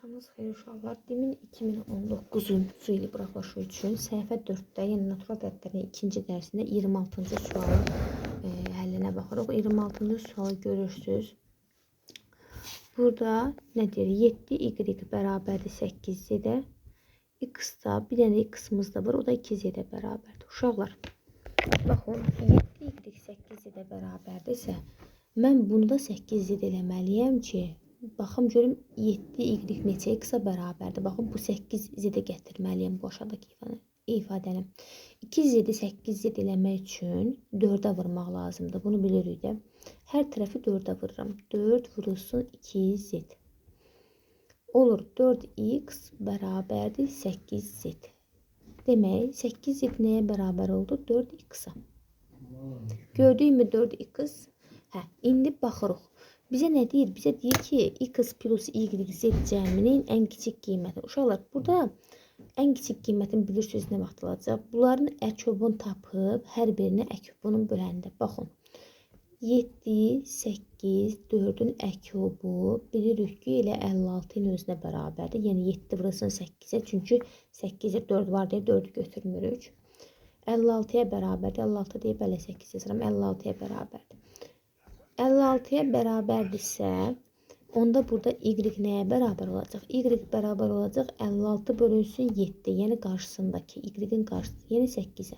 Axşamınız xeyir uşaqlar. Demin 2019-cu ili buraxılışı üçün səhifə 4-də, yəni natural ədədlərin ikinci dərsində 26-cı sualın həllinə baxırıq. 26-cı sualı görürsünüz. Burada nə deyir? 7y bərabərdir 8z-də. X-da bir dənə x-imiz də var. O da 2z-də bərabərdir. Uşaqlar, baxın 7y 8z-də bərabərdirsə, mən bunu da 8z eləməliyəm ki, baxım görüm 7y neçə x-a bərabərdir. Baxın bu 8z-də gətirməliyəm bu aşağıdakı ifadəni. 2z-i 8z eləmək üçün 4-ə vurmaq lazımdır. Bunu bilirik də. Hər tərəfi 4-ə vururam. 4 vurulsun 2z. Olur 4x bərabərdir 8z. Demək 8z nəyə bərabər oldu? 4x-a. Gördüyümü 4x. İndi baxırıq. Bizə nə deyir? Bizə deyir ki, x plus y z cəminin ən kiçik qiyməti. Uşaqlar, burada ən kiçik qiymətini bilirsiniz nə vaxt alacaq? Bunların əkobunu tapıb, hər birini əkobunun böləndə. Baxın, 7, 8, 4-ün əkobu bilirik ki, elə 56-ın özünə bərabərdir. Yəni 7 vurulsun 8-ə, çünki 8-ə 4 var deyə 4-ü götürmürük. 56-ya bərabərdir. 56 deyib ələ 8 yazıram. 56-ya bərabərdir. 56-ya bərabərdirsə, onda burada y nəyə bərabər olacaq? Y bərabər olacaq 56 bölünsün 7, yəni qarşısındakı, y-in qarşısında, yəni 8-ə.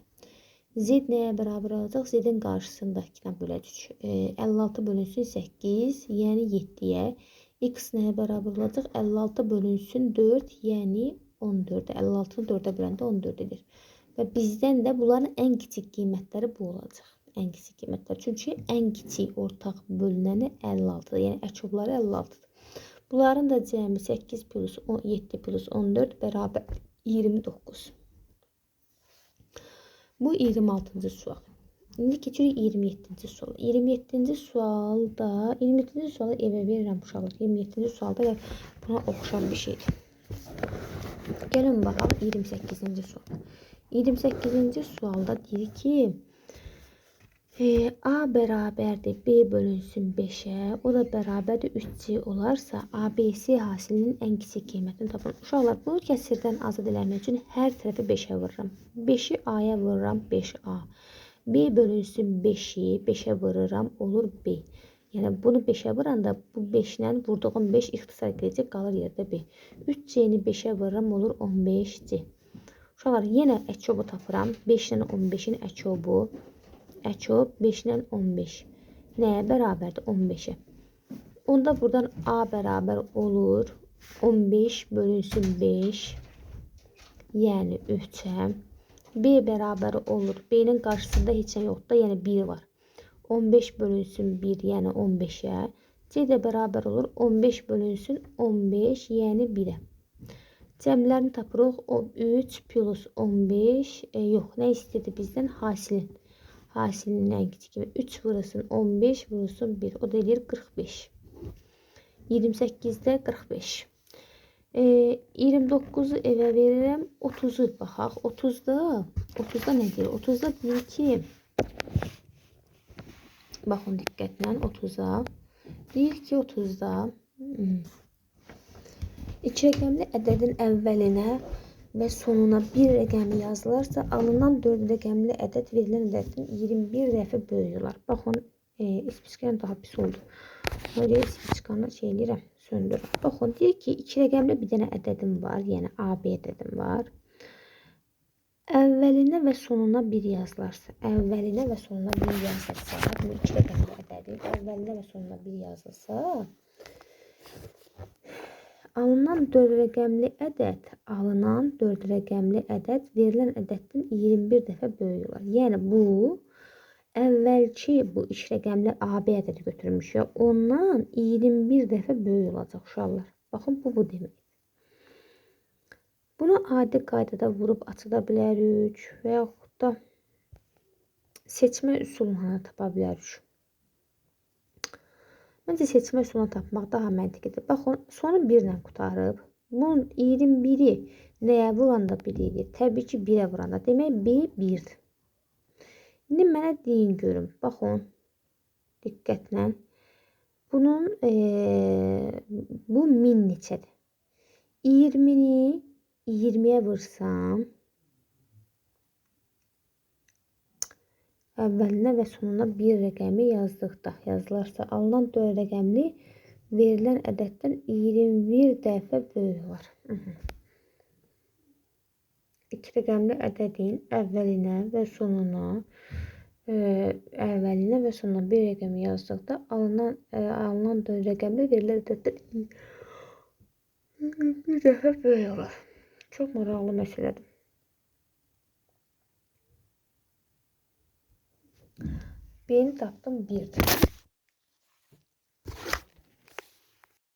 Z nəyə bərabər olacaq? Z-in qarşısındakına böləcək. 56 bölünsün 8, yəni 7-yə. X nəyə bərabər olacaq? 56 bölünsün 4, yəni 14. 56-nı 4-ə böləndə 14 edir. Və bizdən də bunların ən kiçik qiymətləri bu olacaq. Ən kiçik qiymətlər. Çünki ən kiçik ortaq bölünəni 56-dır. Yəni əkobları 56-dır. Bunların da cəmi 8 plus 7 plus 14 bərabər 29. Bu 26-cı sual. İndi keçirik 27-ci suala. 27-ci sualda, 27-ci sualı evə verirəm uşaqlar. 27-ci sualda buna oxşar bir şeydir. Gəlin baxaq 28-ci sual. 28-ci sualda deyir ki, A bərabərdir B bölünsün 5-ə, o da bərabərdir 3C olarsa, ABC hasilinin ən kiçik qiymətini tapın. Uşaqlar, bunu kəsirdən azad eləmək üçün hər tərəfi 5-ə vururam. 5-i A-ya vururam, 5A. B bölünsün 5-i 5-ə vururam, olur B. Yəni, bunu 5-ə vuranda bu 5-lə vurduğum 5 ixtisar edəcək, qalır yerdə B. 3C-ni 5-ə vururam, olur 15C. Uşaqlar, yenə əkobu tapıram. 5-lə 15-in əkobu. Əkob 5-lə 15. Nəyə bərabərdir? 15-ə. Onda buradan A bərabər olur 15 bölünsün 5, yəni 3-ə. B bərabər olur. B-nin qarşısında heç nə yoxdur, yəni 1 var. 15 bölünsün 1, yəni 15-ə. C də bərabər olur 15 bölünsün 15, yəni 1-ə. Cəmlərini tapırıq. 3 plus 15, yox, nə istəyirdi bizdən? Hasilin. Hasilinin ən kiçik kimi 3 vurulsun 15 vurulsun 1. O da eləyir 45. 28-də 45. 29-u evə verirəm. 30-u baxaq. 30-da nə deyir? 30-da deyir ki, baxın diqqətlə 30-a. Deyir ki, 30-da iki rəqəmli ədədin əvvəlinə və sonuna bir rəqəmi yazılarsa, alınan 4 rəqəmli ədəd verilən ədədin 21 dəfə böyüyü olar. Baxın, ispiçkanı daha pis oldu. Öyle ispiçkanı eləyirəm, söndürürəm. Baxın, deyir ki, 2 rəqəmli bir dənə ədədim var, yəni AB ədədim var. Əvvəlinə və sonuna 1 yazılarsa, əvvəlinə və sonuna 1 yazılsa, bu 2 rəqəmli ədədin əvvəlinə və sonuna 1 yazılsa, alınan 4 rəqəmli ədəd verilən ədəddən 21 dəfə böyük olar. Yəni, bu, əvvəlki bu 2 rəqəmli AB ədədi götürmüşük. Ondan 21 dəfə böyük olacaq uşaqlar. Baxın, bu demək. Bunu adi qaydada vurub açıda bilərik və yaxud da seçmə üsulunu tapa bilərik. Məncə seçmə üsulunu tapmaq daha məntiqidir. Baxın, sonu 1 ilə qutarıb. Bunun 21-i nəyə vuranda 1 edir? Təbii ki, 1-ə vuranda. Demək, B 1-dir. İndi mənə deyin görüm. Baxın, diqqətlə. Bunun, bu 1000 neçədir? 20'ni 20'ye vursam əvvəlinə və sonuna bir rəqəmi yazdıqda yazılarsa alınan 4 rəqəmli verilən ədəddən 21 dəfə böyük olar. İki rəqəmli ədədin əvvəlinə və sonuna bir rəqəmi yazdıqda alınan 4 rəqəmli verilən ədəddən bir dəfə böyük olar. Çox maraqlı məsələdir. B'ni tapdım 1'dir.